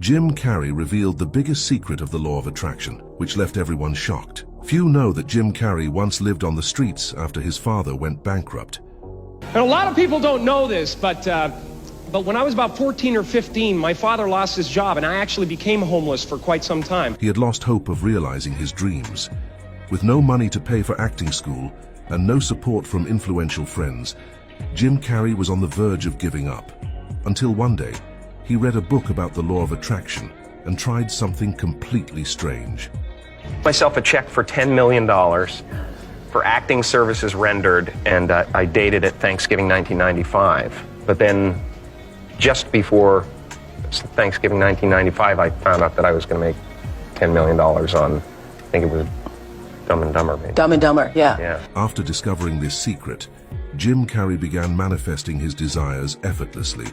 Jim Carrey revealed the biggest secret of the law of attraction, which left everyone shocked. Few know that Jim Carrey once lived on the streets after his father went bankrupt. And a lot of people don't know this, but when I was about 14 or 15, my father lost his job, and I actually became homeless for quite some time. He had lost hope of realizing his dreams. With no money to pay for acting school and no support from influential friends, Jim Carrey was on the verge of giving up. Until one day, he read a book about the law of attraction and tried something completely strange. Myself a check for $10 million for acting services rendered, and I dated it Thanksgiving 1995. But then, just before Thanksgiving 1995, I found out that I was going to make $10 million on, I think it was Dumb and Dumber. Maybe. Dumb and Dumber, yeah. After discovering this secret, Jim Carrey began manifesting his desires effortlessly.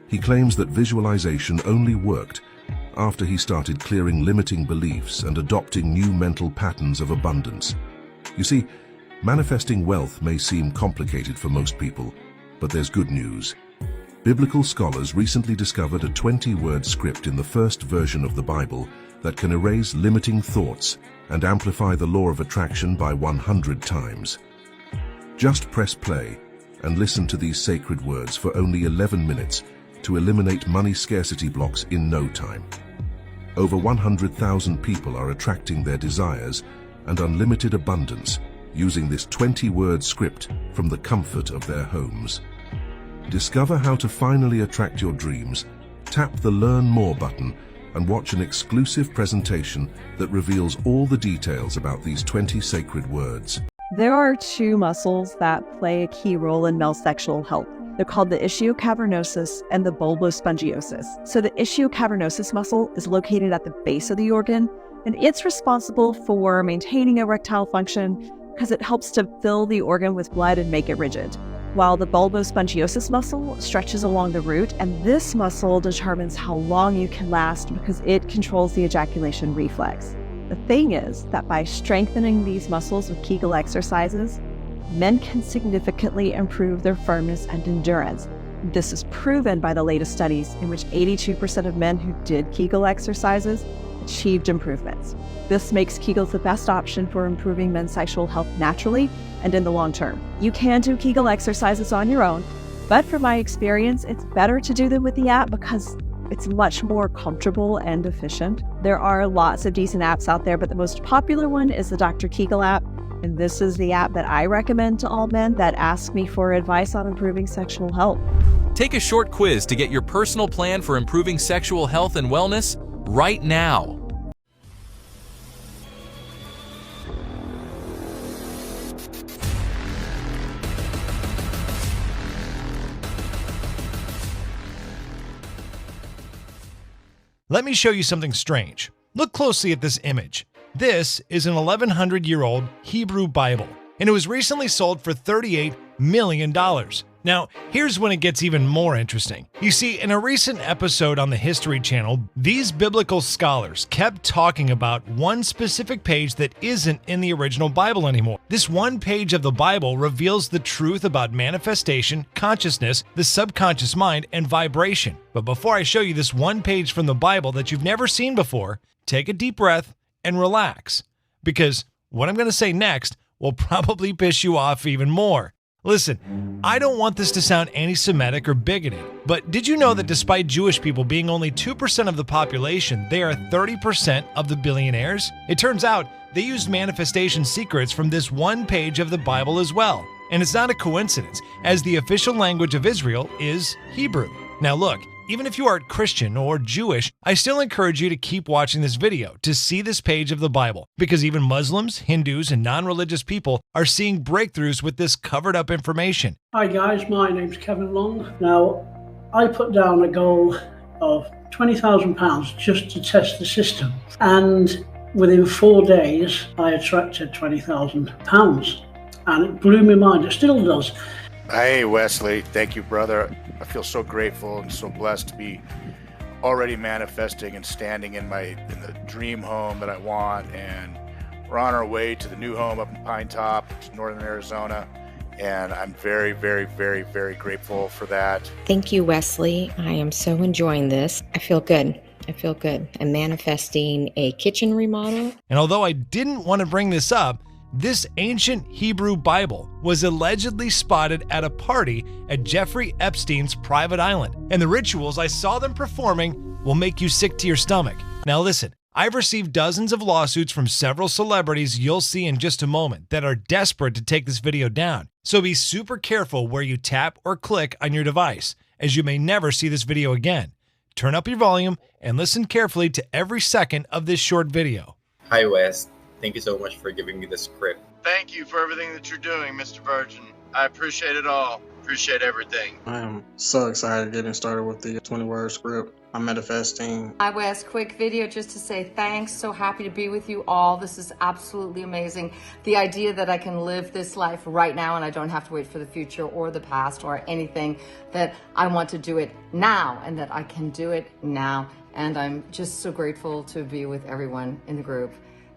He claims that visualization only worked after he started clearing limiting beliefs and adopting new mental patterns of abundance. You see, manifesting wealth may seem complicated for most people, but there's good news. Biblical scholars recently discovered a 20-word script in the first version of the Bible that can erase limiting thoughts and amplify the law of attraction by 100 times. Just press play and listen to these sacred words for only 11 minutes to eliminate money scarcity blocks in no time. Over 100,000 people are attracting their desires and unlimited abundance using this 20-word script from the comfort of their homes. Discover how to finally attract your dreams. Tap the Learn More button and watch an exclusive presentation that reveals all the details about these 20 sacred words. There are two muscles that play a key role in male sexual health. They're called the ischiocavernosus and the bulbospongiosus. So the ischiocavernosus muscle is located at the base of the organ, and it's responsible for maintaining erectile function because it helps to fill the organ with blood and make it rigid. While the bulbospongiosus muscle stretches along the root, and this muscle determines how long you can last because it controls the ejaculation reflex. The thing is that by strengthening these muscles with Kegel exercises, men can significantly improve their firmness and endurance. This is proven by the latest studies in which 82% of men who did Kegel exercises achieved improvements. This makes Kegels the best option for improving men's sexual health naturally and in the long term. You can do Kegel exercises on your own, but from my experience, it's better to do them with the app because it's much more comfortable and efficient. There are lots of decent apps out there, but the most popular one is the Dr. Kegel app. And this is the app that I recommend to all men that ask me for advice on improving sexual health. Take a short quiz to get your personal plan for improving sexual health and wellness right now. Let me show you something strange. Look closely at this image. This is an 1,100-year-old Hebrew Bible, and it was recently sold for $38 million. Now, here's when it gets even more interesting. You see, in a recent episode on the History Channel, these biblical scholars kept talking about one specific page that isn't in the original Bible anymore. This one page of the Bible reveals the truth about manifestation, consciousness, the subconscious mind, and vibration. But before I show you this one page from the Bible that you've never seen before, take a deep breath and relax, because what I'm going to say next will probably piss you off even more. Listen, I don't want this to sound anti-Semitic or bigoted, but did you know that despite Jewish people being only 2% of the population, they are 30% of the billionaires? It turns out they used manifestation secrets from this one page of the Bible as well. And it's not a coincidence, as the official language of Israel is Hebrew. Now look, even if you aren't Christian or Jewish, I still encourage you to keep watching this video to see this page of the Bible, because even Muslims, Hindus, and non-religious people are seeing breakthroughs with this covered-up information. Hi guys, my name's Kevin Long. Now, I put down a goal of £20,000 just to test the system, and within 4 days, I attracted £20,000, and it blew my mind. It still does. Hey Wesley, thank you brother. I feel so grateful and so blessed to be already manifesting and standing in the dream home that I want, and we're on our way to the new home up in Pine Top, northern Arizona, and I'm very, very, very, very grateful for that. Thank you, Wesley. I am so enjoying this. I feel good. I feel good. I'm manifesting a kitchen remodel. And although I didn't want to bring this up, this ancient Hebrew Bible was allegedly spotted at a party at Jeffrey Epstein's private island. And the rituals I saw them performing will make you sick to your stomach. Now listen, I've received dozens of lawsuits from several celebrities you'll see in just a moment that are desperate to take this video down. So be super careful where you tap or click on your device, as you may never see this video again. Turn up your volume and listen carefully to every second of this short video. Hi Wes, thank you so much for giving me the script. Thank you for everything that you're doing, Mr. Virgin. I appreciate it all. Appreciate everything. I am so excited getting started with the 20-word script. I'm manifesting. Hi Wes, quick video just to say thanks. So happy to be with you all. This is absolutely amazing. The idea that I can live this life right now and I don't have to wait for the future or the past or anything, that I want to do it now and that I can do it now. And I'm just so grateful to be with everyone in the group.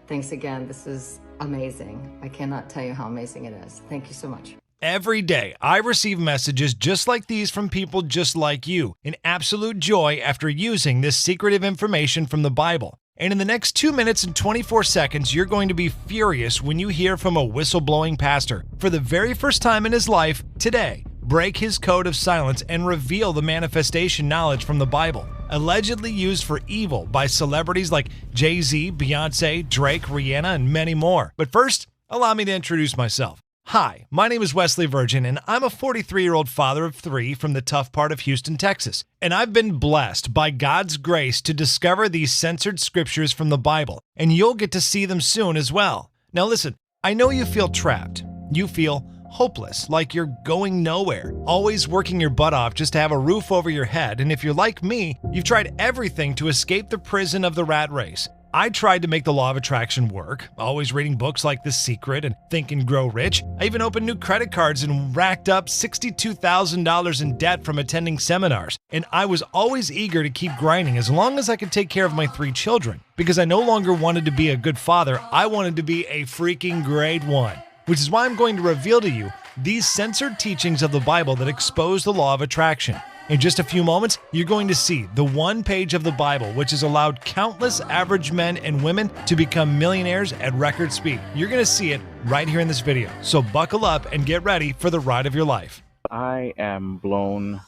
Thanks again. This is amazing. I cannot tell you how amazing it is. Thank you so much. Every day, I receive messages just like these from people just like you, in absolute joy after using this secretive information from the Bible. And in the next 2 minutes and 24 seconds, you're going to be furious when you hear from a whistleblowing pastor, for the very first time in his life, today, break his code of silence and reveal the manifestation knowledge from the Bible, allegedly used for evil by celebrities like Jay-Z, Beyonce, Drake, Rihanna, and many more. But first, allow me to introduce myself. Hi, my name is Wesley Virgin, and I'm a 43-year-old father of 3 from the tough part of Houston, Texas. And I've been blessed by God's grace to discover these censored scriptures from the Bible, and you'll get to see them soon as well. Now listen, I know you feel trapped. You feel hopeless, like you're going nowhere, always working your butt off just to have a roof over your head. And if you're like me, you've tried everything to escape the prison of the rat race. I tried to make the law of attraction work, always reading books like The Secret and Think and Grow Rich. I even opened new credit cards and racked up $62,000 in debt from attending seminars. And I was always eager to keep grinding as long as I could take care of my 3 children. Because I no longer wanted to be a good father, I wanted to be a freaking great one. Which is why I'm going to reveal to you these censored teachings of the Bible that expose the law of attraction. In just a few moments, you're going to see the one page of the Bible which has allowed countless average men and women to become millionaires at record speed. You're going to see it right here in this video. So buckle up and get ready for the ride of your life. I am blown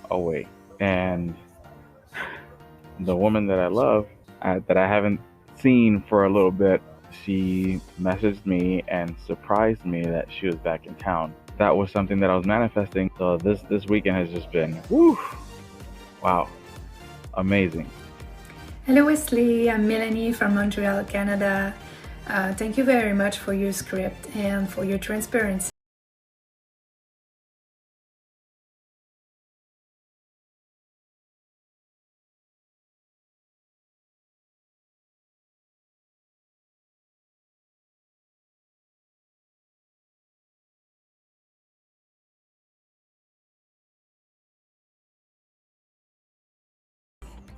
away. And the woman that I love, that I haven't seen for a little bit, she messaged me and surprised me that she was back in town. That was something that I was manifesting. So this weekend has just been, whew, wow, amazing. Hello Wesley, I'm Melanie from Montreal, Canada. Thank you very much for your script and for your transparency.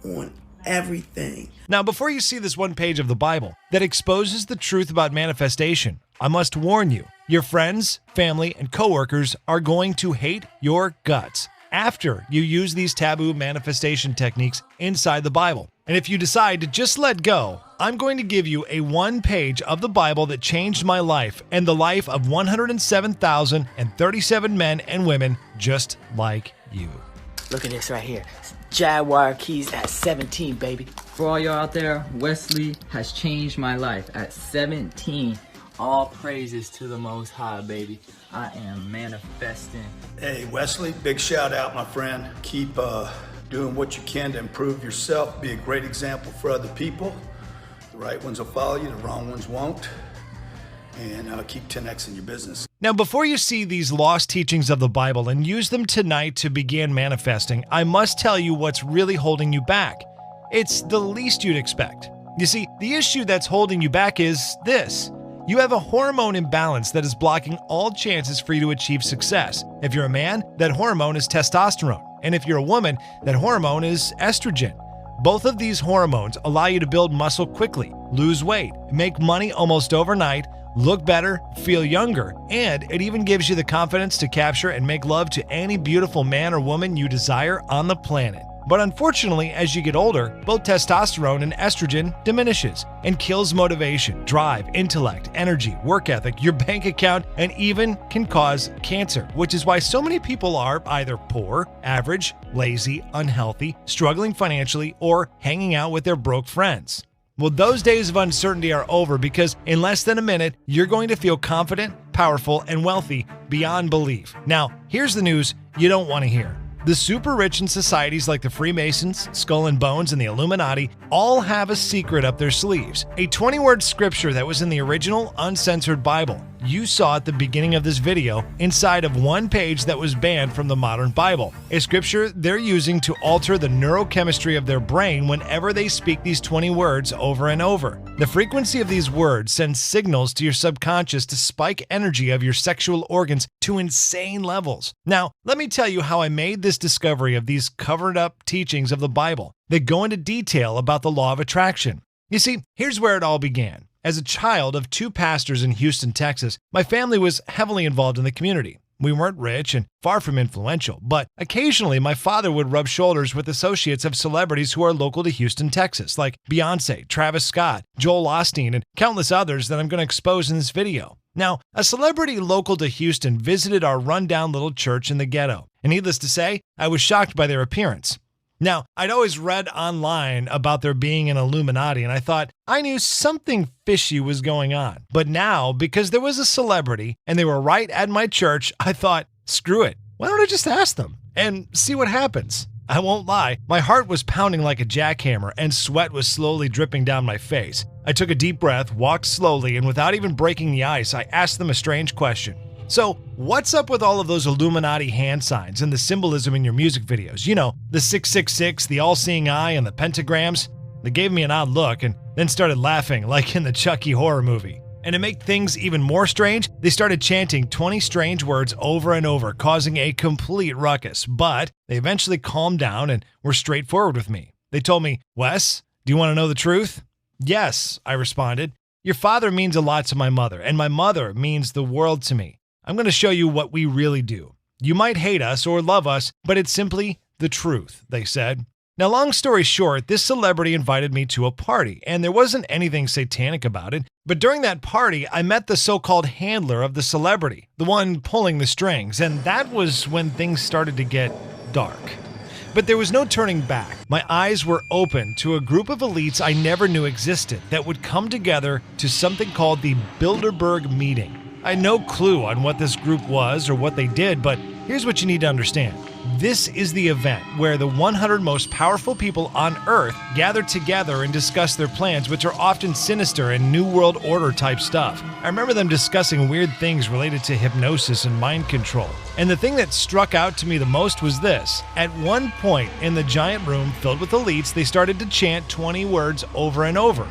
On everything. Now, before you see this one page of the Bible that exposes the truth about manifestation, I must warn you, your friends, family, and coworkers are going to hate your guts after you use these taboo manifestation techniques inside the Bible. And if you decide to just let go, I'm going to give you a one page of the Bible that changed my life and the life of 107,037 men and women just like you. Look at this right here. Jaguar keys at 17, baby. For all y'all out there, Wesley has changed my life at 17. All praises to the Most High, baby. I am manifesting. Hey, Wesley, big shout out, my friend. Keep doing what you can to improve yourself. Be a great example for other people. The right ones will follow you, the wrong ones won't. And keep 10xing your business. Now, before you see these lost teachings of the Bible and use them tonight to begin manifesting, I must tell you what's really holding you back. It's the least you'd expect. You see, the issue that's holding you back is this. You have a hormone imbalance that is blocking all chances for you to achieve success. If you're a man, that hormone is testosterone. And if you're a woman, that hormone is estrogen. Both of these hormones allow you to build muscle quickly, lose weight, make money almost overnight, look better, feel younger, and it even gives you the confidence to capture and make love to any beautiful man or woman you desire on the planet. But unfortunately, as you get older, both testosterone and estrogen diminishes and kills motivation, drive, intellect, energy, work ethic, your bank account, and even can cause cancer, which is why so many people are either poor, average, lazy, unhealthy, struggling financially, or hanging out with their broke friends. Well, those days of uncertainty are over because in less than a minute, you're going to feel confident, powerful, and wealthy beyond belief. Now, here's the news you don't want to hear. The super rich in societies like the Freemasons, Skull and Bones, and the Illuminati all have a secret up their sleeves. A 20-word scripture that was in the original uncensored Bible. You saw at the beginning of this video inside of one page that was banned from the modern Bible. A scripture they're using to alter the neurochemistry of their brain whenever they speak these 20 words over and over. The frequency of these words sends signals to your subconscious to spike energy of your sexual organs to insane levels. Now, let me tell you how I made this discovery of these covered up teachings of the Bible that go into detail about the law of attraction. You see, here's where it all began. As a child of 2 pastors in Houston, Texas, my family was heavily involved in the community. We weren't rich and far from influential, but occasionally my father would rub shoulders with associates of celebrities who are local to Houston, Texas, like Beyonce, Travis Scott, Joel Osteen, and countless others that I'm going to expose in this video. Now, a celebrity local to Houston visited our rundown little church in the ghetto, and needless to say, I was shocked by their appearance. Now, I'd always read online about there being an Illuminati, and I thought I knew something fishy was going on. But now, because there was a celebrity and they were right at my church, I thought, screw it. Why don't I just ask them and see what happens? I won't lie, my heart was pounding like a jackhammer and sweat was slowly dripping down my face. I took a deep breath, walked slowly, and without even breaking the ice, I asked them a strange question. So, what's up with all of those Illuminati hand signs and the symbolism in your music videos? You know, the 666, the all-seeing eye, and the pentagrams? They gave me an odd look and then started laughing like in the Chucky horror movie. And to make things even more strange, they started chanting 20 strange words over and over, causing a complete ruckus. But they eventually calmed down and were straightforward with me. They told me, "Wes, do you want to know the truth?" "Yes," I responded. "Your father means a lot to my mother, and my mother means the world to me. I'm going to show you what we really do. You might hate us or love us, but it's simply the truth," they said. Now, long story short, this celebrity invited me to a party, and there wasn't anything satanic about it. But during that party, I met the so-called handler of the celebrity, the one pulling the strings, and that was when things started to get dark. But there was no turning back. My eyes were open to a group of elites I never knew existed that would come together to something called the Bilderberg Meeting. I had no clue on what this group was or what they did, but here's what you need to understand. This is the event where the 100 most powerful people on Earth gather together and discuss their plans, which are often sinister and New World Order type stuff. I remember them discussing weird things related to hypnosis and mind control. And the thing that struck out to me the most was this. At one point in the giant room filled with elites, they started to chant 20 words over and over.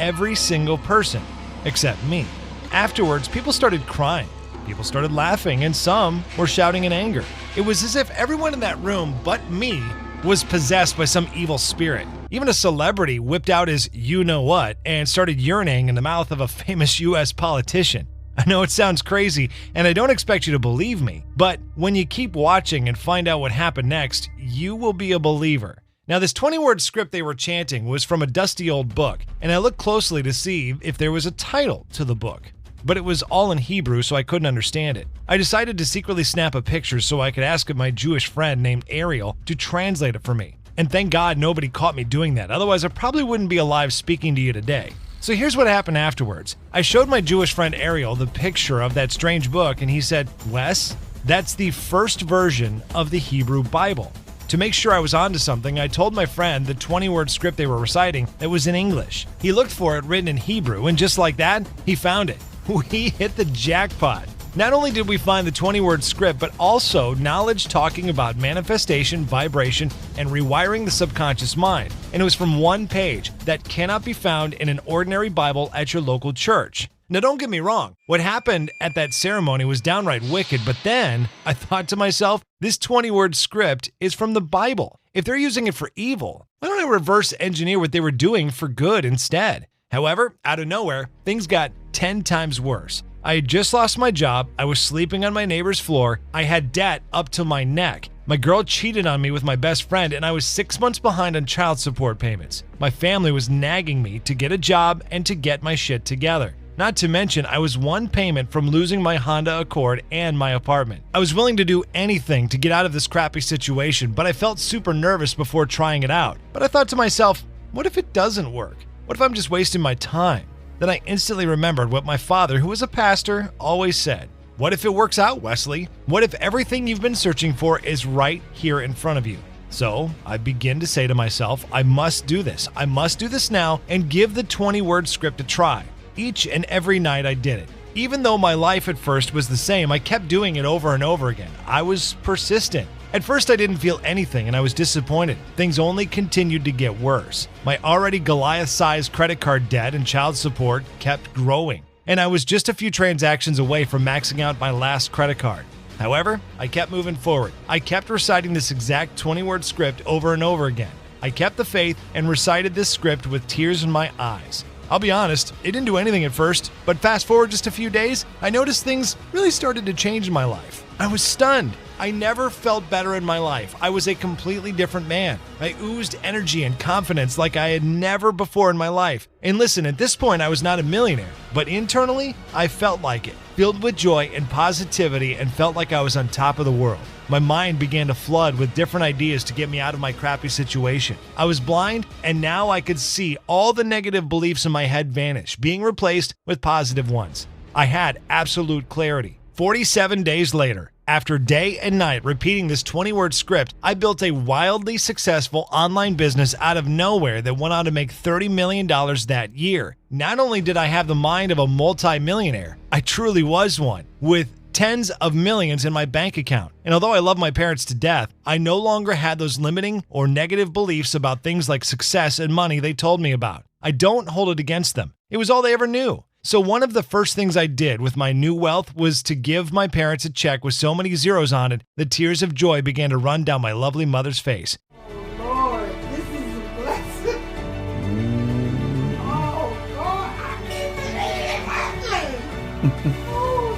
Every single person, except me. Afterwards, people started crying, people started laughing, and some were shouting in anger. It was as if everyone in that room but me was possessed by some evil spirit. Even a celebrity whipped out his you-know-what and started urinating in the mouth of a famous US politician. I know it sounds crazy, and I don't expect you to believe me, but when you keep watching and find out what happened next, you will be a believer. Now, this 20-word script they were chanting was from a dusty old book, and I looked closely to see if there was a title to the book. But it was all in Hebrew, so I couldn't understand it. I decided to secretly snap a picture so I could ask my Jewish friend named Ariel to translate it for me. And thank God nobody caught me doing that, otherwise I probably wouldn't be alive speaking to you today. So here's what happened afterwards. I showed my Jewish friend Ariel the picture of that strange book, and he said, "Wes, that's the first version of the Hebrew Bible." To make sure I was onto something, I told my friend the 20-word script they were reciting that was in English. He looked for it written in Hebrew, and just like that, he found it. We hit the jackpot. Not only did we find the 20-word script, but also knowledge talking about manifestation, vibration, and rewiring the subconscious mind. And it was from one page that cannot be found in an ordinary Bible at your local church. Now, don't get me wrong. What happened at that ceremony was downright wicked, but then I thought to myself, this 20-word script is from the Bible. If they're using it for evil, why don't I reverse engineer what they were doing for good instead? However, out of nowhere, things got 10 times worse. I had just lost my job, I was sleeping on my neighbor's floor, I had debt up to my neck. My girl cheated on me with my best friend, and I was 6 months behind on child support payments. My family was nagging me to get a job and to get my shit together. Not to mention, I was one payment from losing my Honda Accord and my apartment. I was willing to do anything to get out of this crappy situation, but I felt super nervous before trying it out. But I thought to myself, what if it doesn't work? What if I'm just wasting my time? Then I instantly remembered what my father, who was a pastor, always said. What if it works out, Wesley? What if everything you've been searching for is right here in front of you? So I begin to say to myself, I must do this. I must do this now and give the 20-word script a try. Each and every night I did it. Even though my life at first was the same, I kept doing it over and over again. I was persistent. At first I didn't feel anything and I was disappointed. Things only continued to get worse. My already Goliath-sized credit card debt and child support kept growing. And I was just a few transactions away from maxing out my last credit card. However, I kept moving forward. I kept reciting this exact 20-word script over and over again. I kept the faith and recited this script with tears in my eyes. I'll be honest, it didn't do anything at first, but fast forward just a few days, I noticed things really started to change in my life. I was stunned. I never felt better in my life. I was a completely different man. I oozed energy and confidence like I had never before in my life. And listen, at this point, I was not a millionaire, but internally, I felt like it, filled with joy and positivity, and felt like I was on top of the world. My mind began to flood with different ideas to get me out of my crappy situation. I was blind, and now I could see all the negative beliefs in my head vanish, being replaced with positive ones. I had absolute clarity. 47 days later, after day and night repeating this 20-word script, I built a wildly successful online business out of nowhere that went on to make $30 million that year. Not only did I have the mind of a multi-millionaire, I truly was one, with tens of millions in my bank account. And although I love my parents to death, I no longer had those limiting or negative beliefs about things like success and money they told me about. I don't hold it against them. It was all they ever knew. So one of the first things I did with my new wealth was to give my parents a check with so many zeros on it that tears of joy began to run down my lovely mother's face. Lord, this is a blessing. Oh, God, I can't believe it happened. Oh,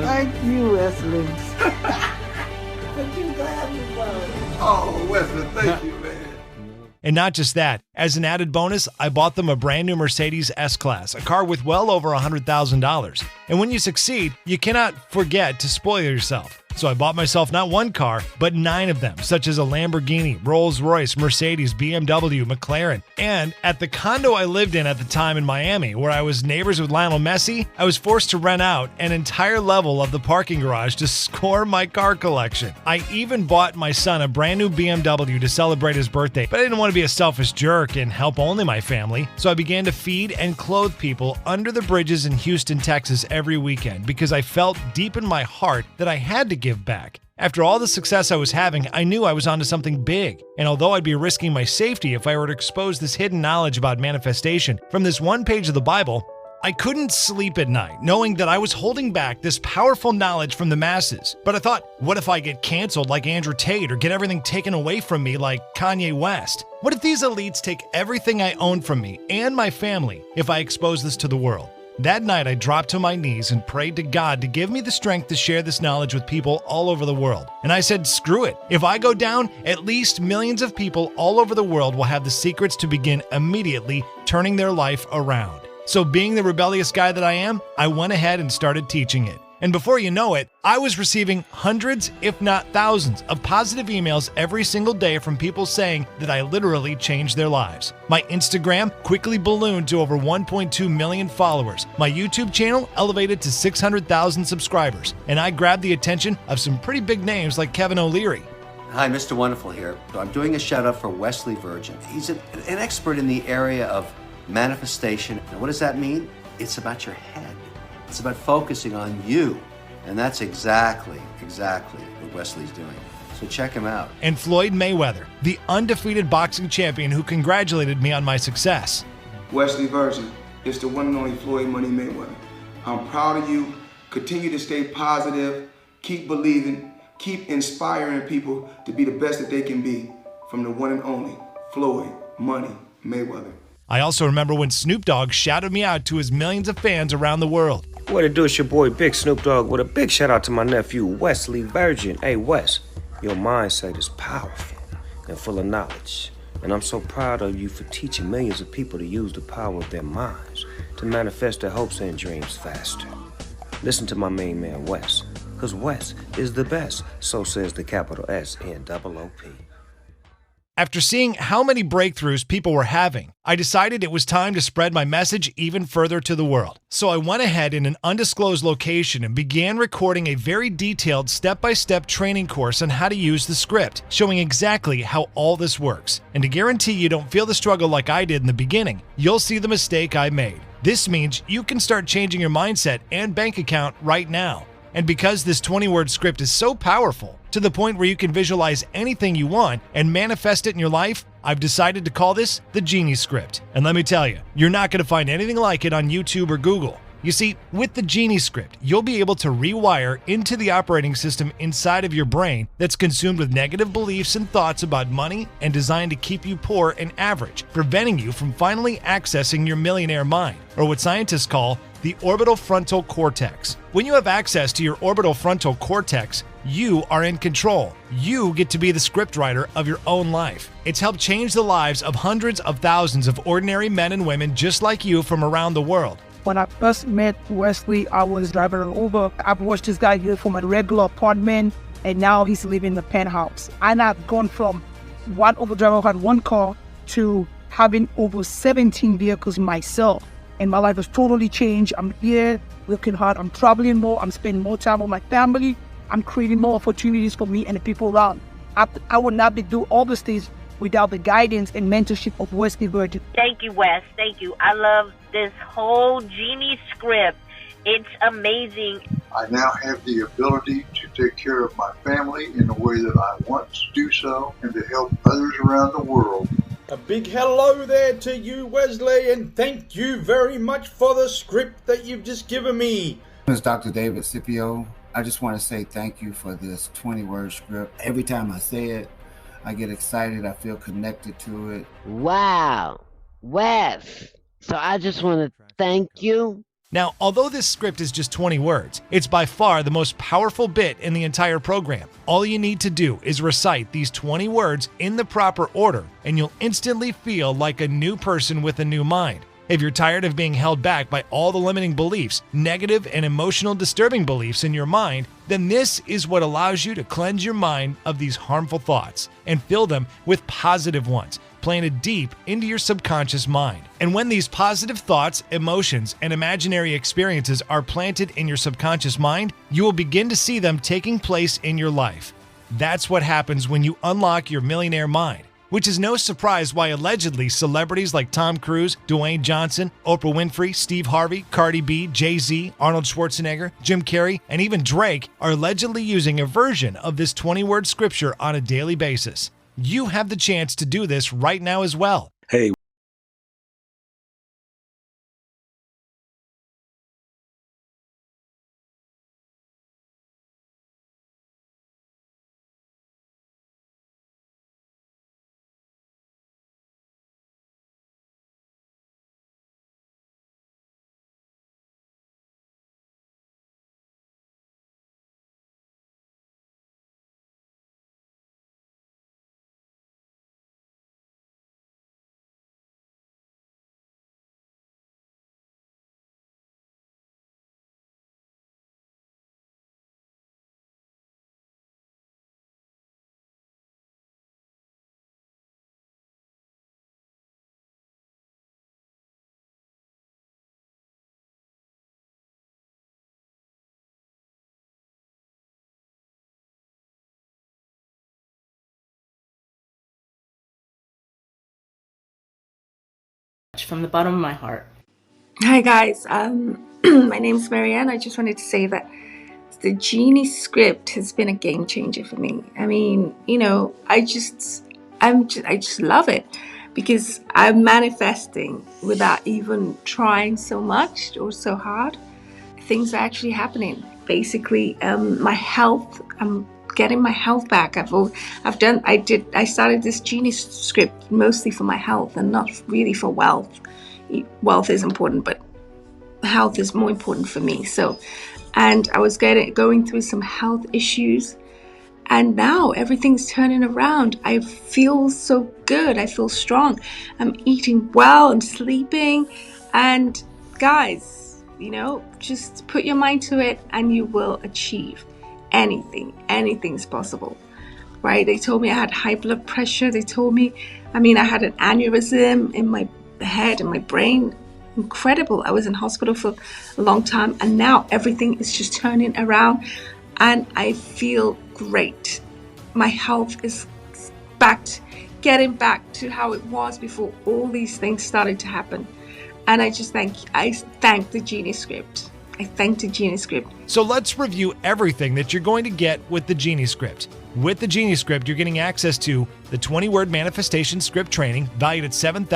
thank you, Wesley. But you glad you won. Oh, Wesley, thank you, man. And not just that, as an added bonus, I bought them a brand new Mercedes S-Class, a car with well over $100,000. And when you succeed, you cannot forget to spoil yourself. So I bought myself not one car, but 9 of them, such as a Lamborghini, Rolls-Royce, Mercedes, BMW, McLaren. And at the condo I lived in at the time in Miami, where I was neighbors with Lionel Messi, I was forced to rent out an entire level of the parking garage to score my car collection. I even bought my son a brand new BMW to celebrate his birthday, but I didn't want to be a selfish jerk and help only my family. So I began to feed and clothe people under the bridges in Houston, Texas every weekend because I felt deep in my heart that I had to give back. After all the success I was having, I knew I was onto something big. And although I'd be risking my safety if I were to expose this hidden knowledge about manifestation from this one page of the Bible, I couldn't sleep at night knowing that I was holding back this powerful knowledge from the masses. But I thought, what if I get canceled like Andrew Tate or get everything taken away from me like Kanye West? What if these elites take everything I own from me and my family if I expose this to the world? That night, I dropped to my knees and prayed to God to give me the strength to share this knowledge with people all over the world. And I said, screw it. If I go down, at least millions of people all over the world will have the secrets to begin immediately turning their life around. So being the rebellious guy that I am, I went ahead and started teaching it. And before you know it, I was receiving hundreds, if not thousands, of positive emails every single day from people saying that I literally changed their lives. My Instagram quickly ballooned to over 1.2 million followers. My YouTube channel elevated to 600,000 subscribers. And I grabbed the attention of some pretty big names like Kevin O'Leary. Hi, Mr. Wonderful here. I'm doing a shout out for Wesley Virgin. He's an expert in the area of manifestation. And what does that mean? It's about your head. It's about focusing on you. And that's exactly what Wesley's doing. So check him out. And Floyd Mayweather, the undefeated boxing champion who congratulated me on my success. Wesley Virgin, it's the one and only Floyd Money Mayweather. I'm proud of you. Continue to stay positive. Keep believing. Keep inspiring people to be the best that they can be. From the one and only Floyd Money Mayweather. I also remember when Snoop Dogg shouted me out to his millions of fans around the world. What it do? It's your boy Big Snoop Dogg with a big shout out to my nephew Wesley Virgin. Hey Wes, your mindset is powerful and full of knowledge. And I'm so proud of you for teaching millions of people to use the power of their minds to manifest their hopes and dreams faster. Listen to my main man Wes, because Wes is the best. So says the capital S-N-O-O-P. After seeing how many breakthroughs people were having, I decided it was time to spread my message even further to the world. So I went ahead in an undisclosed location and began recording a very detailed step-by-step training course on how to use the script, showing exactly how all this works. And to guarantee you don't feel the struggle like I did in the beginning, you'll see the mistake I made. This means you can start changing your mindset and bank account right now. And because this 20-word script is so powerful, to the point where you can visualize anything you want and manifest it in your life, I've decided to call this the Genie Script. And let me tell you, you're not going to find anything like it on YouTube or Google. You see, with the Genie Script, you'll be able to rewire into the operating system inside of your brain that's consumed with negative beliefs and thoughts about money and designed to keep you poor and average, preventing you from finally accessing your millionaire mind, or what scientists call the orbital frontal cortex. When you have access to your orbital frontal cortex, you are in control. You get to be the scriptwriter of your own life. It's helped change the lives of hundreds of thousands of ordinary men and women just like you from around the world. When I first met Wesley, I was driving an Uber. I've watched this guy here from a regular apartment, and now he's living in the penthouse. And I've gone from one Uber driver who had one car to having over 17 vehicles myself. And my life has totally changed. I'm here working hard. I'm traveling more. I'm spending more time with my family. I'm creating more opportunities for me and the people around. I would not be doing all these things without the guidance and mentorship of Wesley Virgin. Thank you, Wes. Thank you. I love this whole Genie script. It's amazing. I now have the ability to take care of my family in the way that I want to do so and to help others around the world. A big hello there to you, Wesley, and thank you very much for the script that you've just given me. My name is Dr. David Scipio. I just want to say thank you for this 20-word script. Every time I say it, I get excited. I feel connected to it. Wow. Wes. So I just want to thank you. Now, although this script is just 20 words, it's by far the most powerful bit in the entire program. All you need to do is recite these 20 words in the proper order, and you'll instantly feel like a new person with a new mind. If you're tired of being held back by all the limiting beliefs, negative and emotional disturbing beliefs in your mind, then this is what allows you to cleanse your mind of these harmful thoughts and fill them with positive ones, planted deep into your subconscious mind. And when these positive thoughts, emotions, and imaginary experiences are planted in your subconscious mind, you will begin to see them taking place in your life. That's what happens when you unlock your millionaire mind. Which is no surprise why allegedly celebrities like Tom Cruise, Dwayne Johnson, Oprah Winfrey, Steve Harvey, Cardi B, Jay-Z, Arnold Schwarzenegger, Jim Carrey, and even Drake are allegedly using a version of this 20-word scripture on a daily basis. You have the chance to do this right now as well. Hey. From the bottom of my heart. Hi guys, my name's Marianne. I just wanted to say that the Genie script has been a game changer for me. I mean, you know, I just love it because I'm manifesting without even trying so much or so hard. Things are actually happening. Basically, my health. I'm getting my health back. I started this Genie script mostly for my health and not really for wealth. Wealth is important, but health is more important for me. So, and I was going through some health issues, and now everything's turning around. I feel so good. I feel strong. I'm eating well. I'm sleeping. And guys, you know, just put your mind to it and you will achieve anything. Anything's possible, right? They told me I had high blood pressure. They told me, I had an aneurysm in my head and my brain. Incredible. I was in hospital for a long time, and now everything is just turning around and I feel great. My health is getting back to how it was before all these things started to happen. And I thank the Genie Script. I thank the Genie Script. So let's review everything that you're going to get with the Genie Script. With the Genie Script, you're getting access to the 20-word manifestation script training valued at $7,000,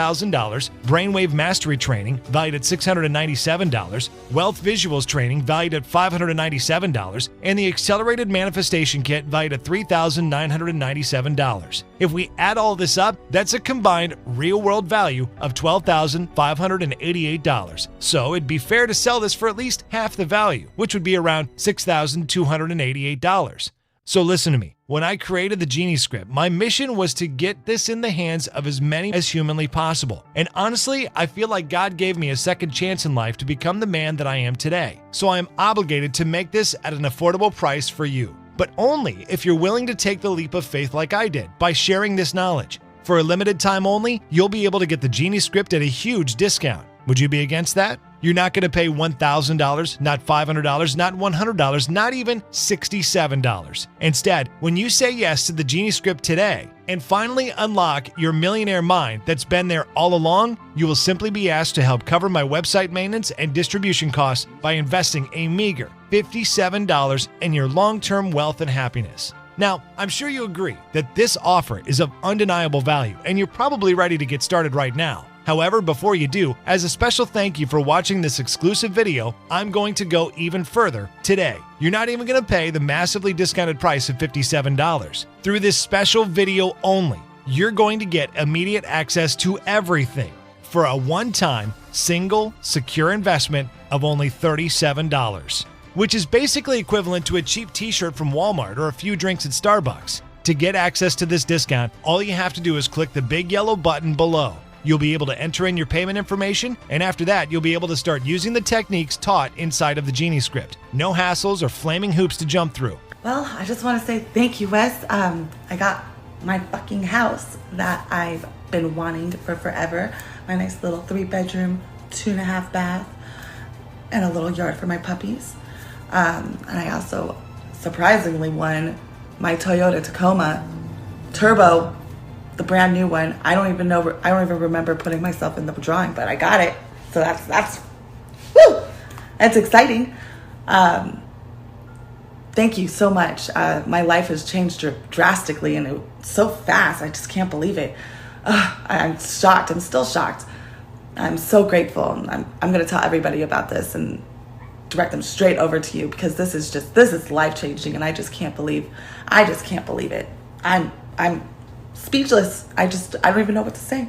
brainwave mastery training valued at $697, wealth visuals training valued at $597, and the accelerated manifestation kit valued at $3,997. If we add all this up, that's a combined real-world value of $12,588. So it'd be fair to sell this for at least half the value, which would be around $6,288. So listen to me. When I created the Genie Script, my mission was to get this in the hands of as many as humanly possible. And honestly, I feel like God gave me a second chance in life to become the man that I am today. So I am obligated to make this at an affordable price for you. But only if you're willing to take the leap of faith like I did by sharing this knowledge. For a limited time only, you'll be able to get the Genie Script at a huge discount. Would you be against that? You're not going to pay $1,000, not $500, not $100, not even $67. Instead, when you say yes to the Genie Script today and finally unlock your millionaire mind that's been there all along, you will simply be asked to help cover my website maintenance and distribution costs by investing a meager $57 in your long-term wealth and happiness. Now, I'm sure you agree that this offer is of undeniable value and you're probably ready to get started right now. However, before you do, as a special thank you for watching this exclusive video, I'm going to go even further today. You're not even going to pay the massively discounted price of $57. Through this special video only, you're going to get immediate access to everything for a one-time, single, secure investment of only $37, which is basically equivalent to a cheap t-shirt from Walmart or a few drinks at Starbucks. To get access to this discount, all you have to do is click the big yellow button below. You'll be able to enter in your payment information, and after that, you'll be able to start using the techniques taught inside of the Genie Script. No hassles or flaming hoops to jump through. Well, I just want to say thank you, Wes. I got my fucking house that I've been wanting for forever. My nice little 3-bedroom, 2.5 bath, and a little yard for my puppies. And I also surprisingly won my Toyota Tacoma Turbo, the brand new one. I don't even remember putting myself in the drawing, but I got it. So that's exciting. Thank you so much. My life has changed drastically and so fast. I just can't believe it. I'm shocked. I'm still shocked. I'm so grateful. I'm going to tell everybody about this and direct them straight over to you because this is life changing, and I just can't believe it. I'm speechless. I don't even know what to say.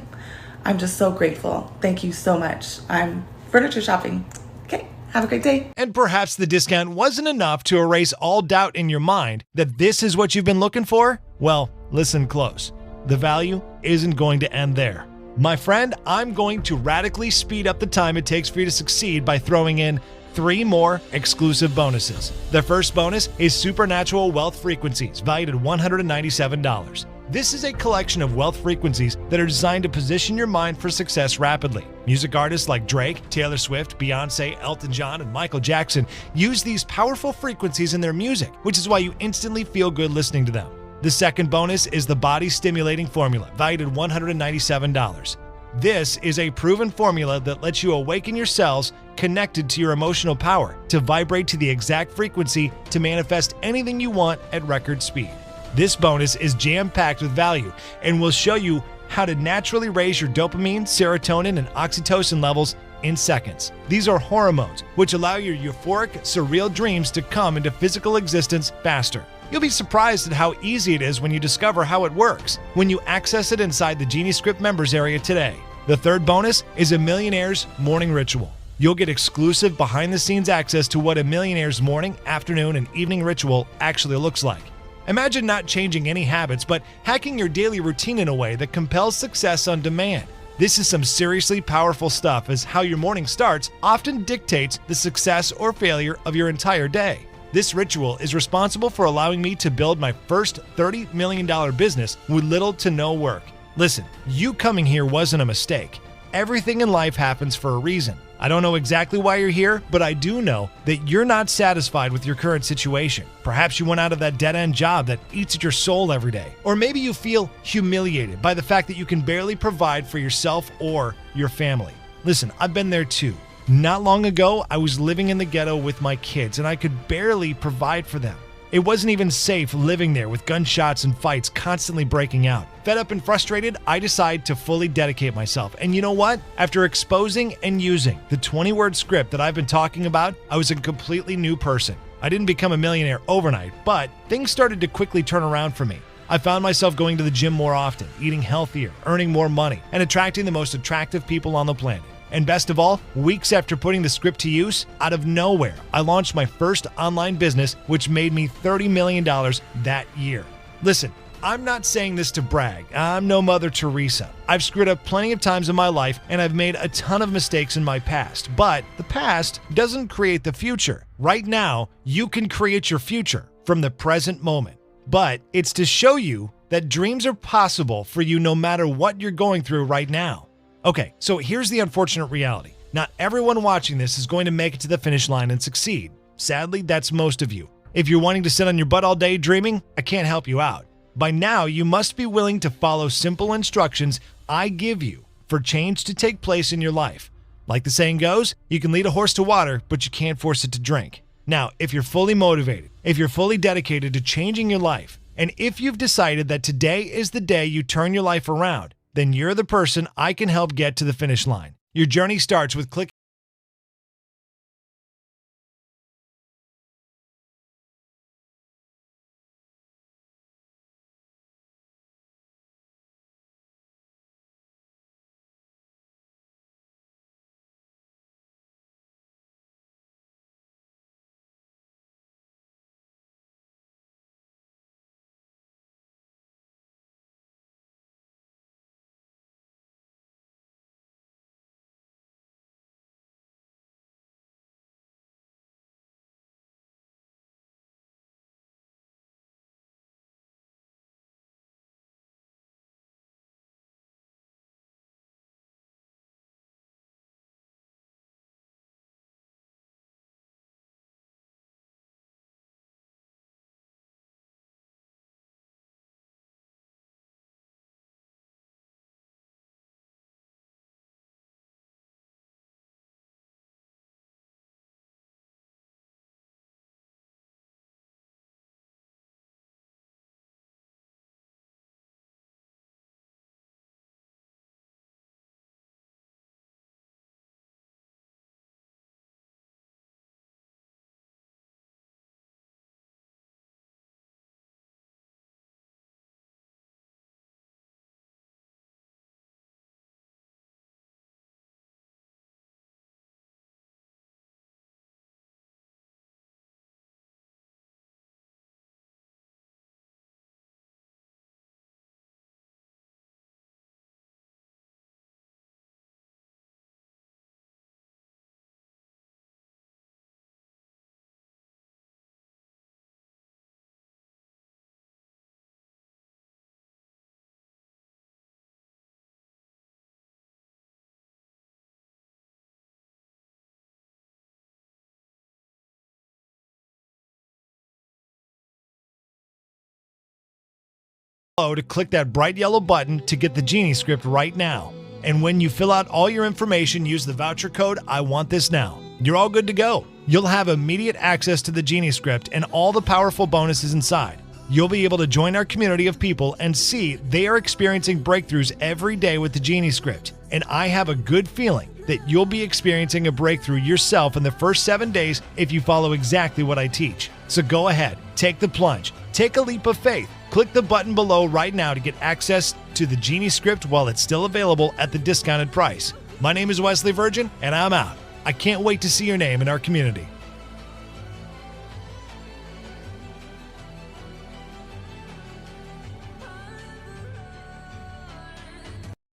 I'm just so grateful. Thank you so much. I'm furniture shopping. Okay, have a great day. And perhaps the discount wasn't enough to erase all doubt in your mind that this is what you've been looking for? Well, listen close. The value isn't going to end there. My friend, I'm going to radically speed up the time it takes for you to succeed by throwing in 3 more exclusive bonuses. The first bonus is Supernatural Wealth Frequencies, valued at $197. This is a collection of wealth frequencies that are designed to position your mind for success rapidly. Music artists like Drake, Taylor Swift, Beyonce, Elton John, and Michael Jackson use these powerful frequencies in their music, which is why you instantly feel good listening to them. The second bonus is the Body Stimulating Formula, valued at $197. This is a proven formula that lets you awaken your cells connected to your emotional power to vibrate to the exact frequency to manifest anything you want at record speed. This bonus is jam-packed with value and will show you how to naturally raise your dopamine, serotonin, and oxytocin levels in seconds. These are hormones which allow your euphoric, surreal dreams to come into physical existence faster. You'll be surprised at how easy it is when you discover how it works when you access it inside the Genie Script members area today. The third bonus is a Millionaire's Morning Ritual. You'll get exclusive behind-the-scenes access to what a millionaire's morning, afternoon, and evening ritual actually looks like. Imagine not changing any habits, but hacking your daily routine in a way that compels success on demand. This is some seriously powerful stuff, as how your morning starts often dictates the success or failure of your entire day. This ritual is responsible for allowing me to build my first $30 million business with little to no work. Listen, you coming here wasn't a mistake. Everything in life happens for a reason. I don't know exactly why you're here, but I do know that you're not satisfied with your current situation. Perhaps you went out of that dead-end job that eats at your soul every day. Or maybe you feel humiliated by the fact that you can barely provide for yourself or your family. Listen, I've been there too. Not long ago, I was living in the ghetto with my kids and I could barely provide for them. It wasn't even safe living there with gunshots and fights constantly breaking out. Fed up and frustrated, I decided to fully dedicate myself. And you know what? After exposing and using the 20-word script that I've been talking about, I was a completely new person. I didn't become a millionaire overnight, but things started to quickly turn around for me. I found myself going to the gym more often, eating healthier, earning more money, and attracting the most attractive people on the planet. And best of all, weeks after putting the script to use, out of nowhere, I launched my first online business, which made me $30 million that year. Listen, I'm not saying this to brag. I'm no Mother Teresa. I've screwed up plenty of times in my life, and I've made a ton of mistakes in my past. But the past doesn't create the future. Right now, you can create your future from the present moment. But it's to show you that dreams are possible for you no matter what you're going through right now. Okay, so here's the unfortunate reality. Not everyone watching this is going to make it to the finish line and succeed. Sadly, that's most of you. If you're wanting to sit on your butt all day dreaming, I can't help you out. By now, you must be willing to follow simple instructions I give you for change to take place in your life. Like the saying goes, you can lead a horse to water, but you can't force it to drink. Now, if you're fully motivated, if you're fully dedicated to changing your life, and if you've decided that today is the day you turn your life around, then you're the person I can help get to the finish line. Your journey starts with clicking to click that bright yellow button to get the Genie script right now. And when you fill out all your information, use the voucher code I want this now. You're all good to go. You'll have immediate access to the Genie script and all the powerful bonuses inside. You'll be able to join our community of people and see they are experiencing breakthroughs every day with the Genie script. And I have a good feeling that you'll be experiencing a breakthrough yourself in the first 7 days if you follow exactly what I teach. So go ahead, take the plunge, take a leap of faith. Click the button below right now to get access to the Genie script while it's still available at the discounted price. My name is Wesley Virgin, and I'm out. I can't wait to see your name in our community.